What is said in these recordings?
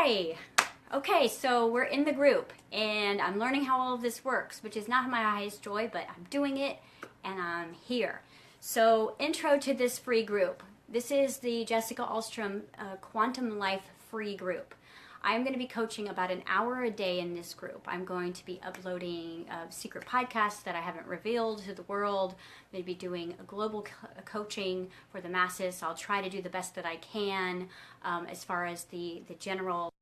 Hi! Okay, so we're in the group and I'm learning how all of this works, which is not my highest joy, but I'm doing it and I'm here. So, intro to this free group. This is the Jessica Alstrom Quantum Life free group. I'm going to be coaching about an hour a day in this group. I'm going to be uploading secret podcasts that I haven't revealed to the world, maybe doing a global coaching for the masses. I'll try to do the best that I can as far as the general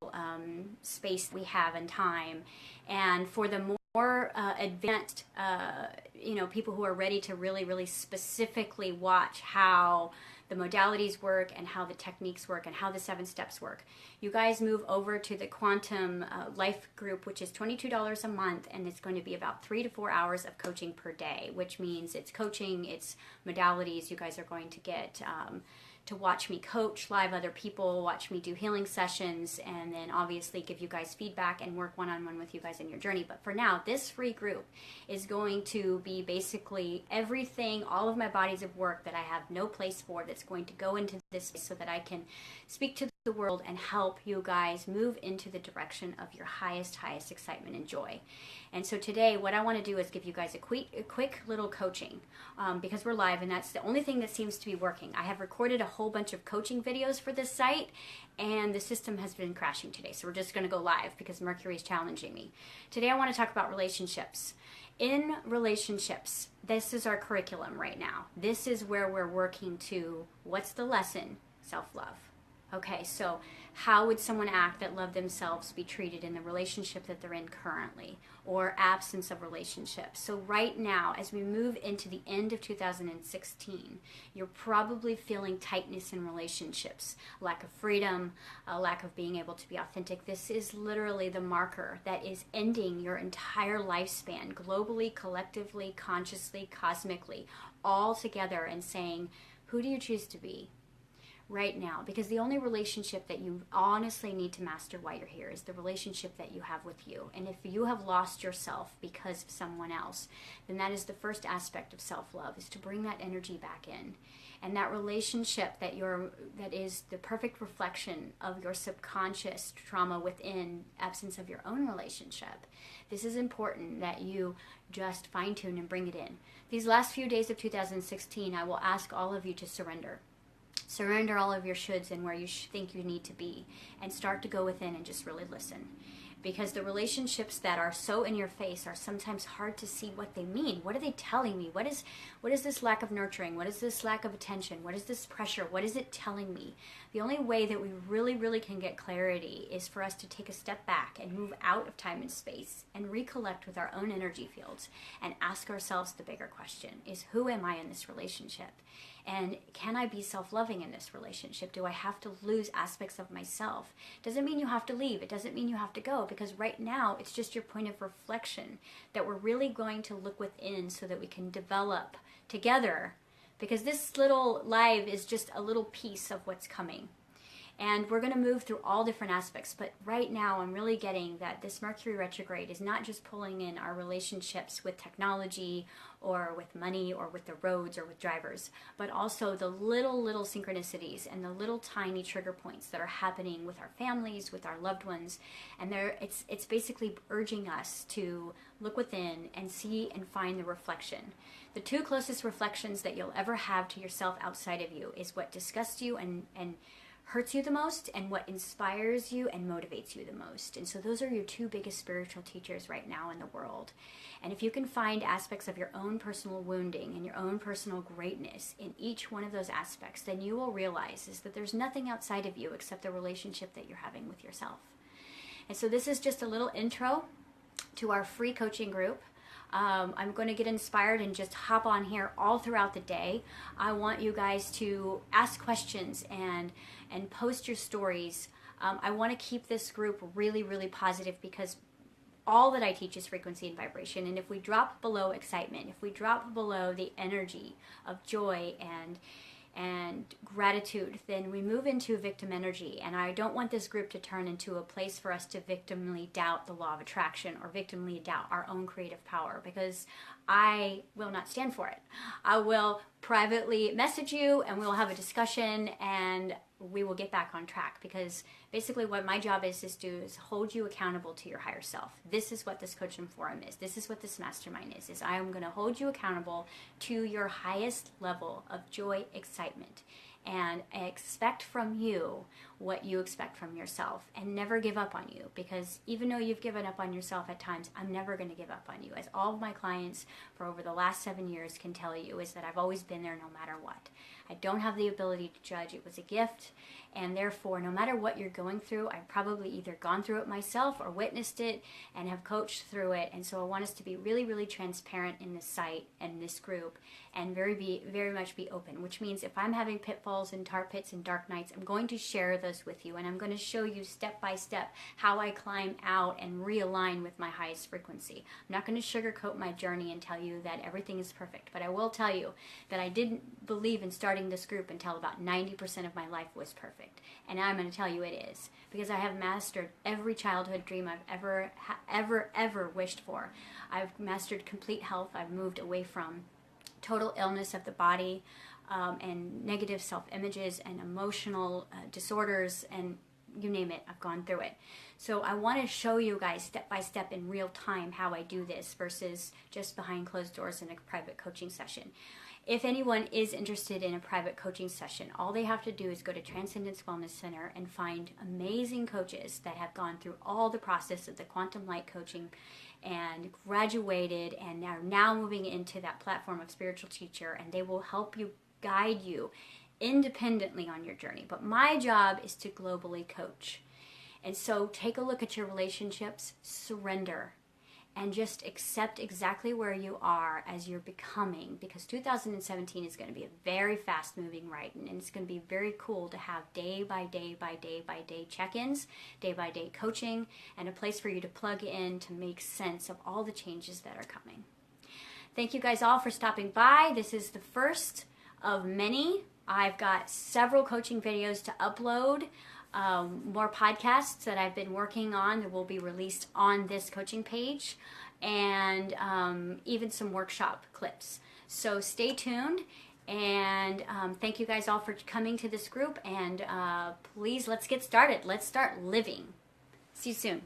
space we have and time. And for the more advanced, people who are ready to really specifically watch how the modalities work and how the techniques work and how the 7 steps work, you guys move over to the Quantum Life group, which is $22 a month, and it's going to be about 3 to 4 hours of coaching per day, which means it's coaching, it's modalities. You guys are going to get to watch me coach live other people, watch me do healing sessions, and then obviously give you guys feedback and work one-on-one with you guys in your journey. But for now, this free group is going to be basically everything, all of my bodies of work that I have no place for, that's going to go into this so that I can speak to the world and help you guys move into the direction of your highest excitement and joy. And so today, what I want to do is give you guys a quick little coaching because we're live, and that's the only thing that seems to be working. I have recorded a whole bunch of coaching videos for this site, and the system has been crashing today. So we're just going to go live because Mercury is challenging me. Today, I want to talk about relationships. In relationships, this is our curriculum right now. This is where we're working to, what's the lesson? Self-love. Okay, so how would someone act that love themselves be treated in the relationship that they're in currently, or absence of relationships? So right now, as we move into the end of 2016, you're probably feeling tightness in relationships, lack of freedom, a lack of being able to be authentic. This is literally the marker that is ending your entire lifespan, globally, collectively, consciously, cosmically, all together, and saying, who do you choose to be right now? Because the only relationship that you honestly need to master while you're here is the relationship that you have with you. And if you have lost yourself because of someone else, then that is the first aspect of self-love, is to bring that energy back in. And that relationship that is the perfect reflection of your subconscious trauma within absence of your own relationship. This is important that you just fine-tune and bring it in. These last few days of 2016, I will ask all of you to surrender. Surrender all of your shoulds and where you think you need to be, and start to go within and just really listen. Because the relationships that are so in your face are sometimes hard to see what they mean. What are they telling me? What is this lack of nurturing? What is this lack of attention? What is this pressure? What is it telling me? The only way that we really can get clarity is for us to take a step back and move out of time and space and recollect with our own energy fields and ask ourselves the bigger question, is who am I in this relationship? And can I be self-loving in this relationship? Do I have to lose aspects of myself? Doesn't mean you have to leave. It doesn't mean you have to go, because right now it's just your point of reflection that we're really going to look within so that we can develop together, because this little live is just a little piece of what's coming. And we're going to move through all different aspects. But right now, I'm really getting that this Mercury retrograde is not just pulling in our relationships with technology or with money or with the roads or with drivers, but also the little synchronicities and the little tiny trigger points that are happening with our families, with our loved ones. And it's basically urging us to look within and see and find the reflection. The 2 closest reflections that you'll ever have to yourself outside of you is what disgusts you and hurts you the most, and what inspires you and motivates you the most. And so those are your 2 biggest spiritual teachers right now in the world. And if you can find aspects of your own personal wounding and your own personal greatness in each one of those aspects, then you will realize is that there's nothing outside of you except the relationship that you're having with yourself. And so this is just a little intro to our free coaching group. I'm going to get inspired and just hop on here all throughout the day. I want you guys to ask questions and post your stories. I want to keep this group really positive, because all that I teach is frequency and vibration. And if we drop below excitement, if we drop below the energy of joy and gratitude, then we move into victim energy. And I don't want this group to turn into a place for us to victimly doubt the law of attraction or victimly doubt our own creative power, because I will not stand for it. I will privately message you and we will have a discussion and we will get back on track, because basically what my job is hold you accountable to your higher self. This is what this coaching forum is. This is what this mastermind is I am going to hold you accountable to your highest level of joy, excitement. And I expect from you what you expect from yourself, and never give up on you, because even though you've given up on yourself at times, I'm never going to give up on you. As all of my clients for over the last 7 years can tell you, is that I've always been there no matter what. I don't have the ability to judge. It was a gift, and therefore no matter what you're going through, I've probably either gone through it myself or witnessed it and have coached through it. And so I want us to be really, really transparent in this site and this group, and very much be open, which means if I'm having pitfalls and tar pits and dark nights, I'm going to share those with you, and I'm going to show you step by step how I climb out and realign with my highest frequency. I'm not going to sugarcoat my journey and tell you that everything is perfect, but I will tell you that I didn't believe in starting this group until about 90% of my life was perfect, and now I'm going to tell you it is, because I have mastered every childhood dream I've ever wished for. I've mastered complete health. I've moved away from total illness of the body, and negative self-images and emotional disorders, and you name it, I've gone through it. So I want to show you guys step by step in real time how I do this versus just behind closed doors in a private coaching session. If anyone is interested in a private coaching session, all they have to do is go to Transcendence Wellness Center and find amazing coaches that have gone through all the process of the quantum light coaching and graduated and are now moving into that platform of spiritual teacher, and they will help you, guide you independently on your journey. But my job is to globally coach. And so take a look at your relationships, surrender, and just accept exactly where you are as you're becoming, because 2017 is going to be a very fast moving ride, and it's going to be very cool to have day by day by day by day check-ins, day by day coaching, and a place for you to plug in to make sense of all the changes that are coming. Thank you guys all for stopping by. This is the first of many. I've got several coaching videos to upload, more podcasts that I've been working on that will be released on this coaching page, and even some workshop clips. So stay tuned, and thank you guys all for coming to this group, and please, let's get started. Let's start living. See you soon.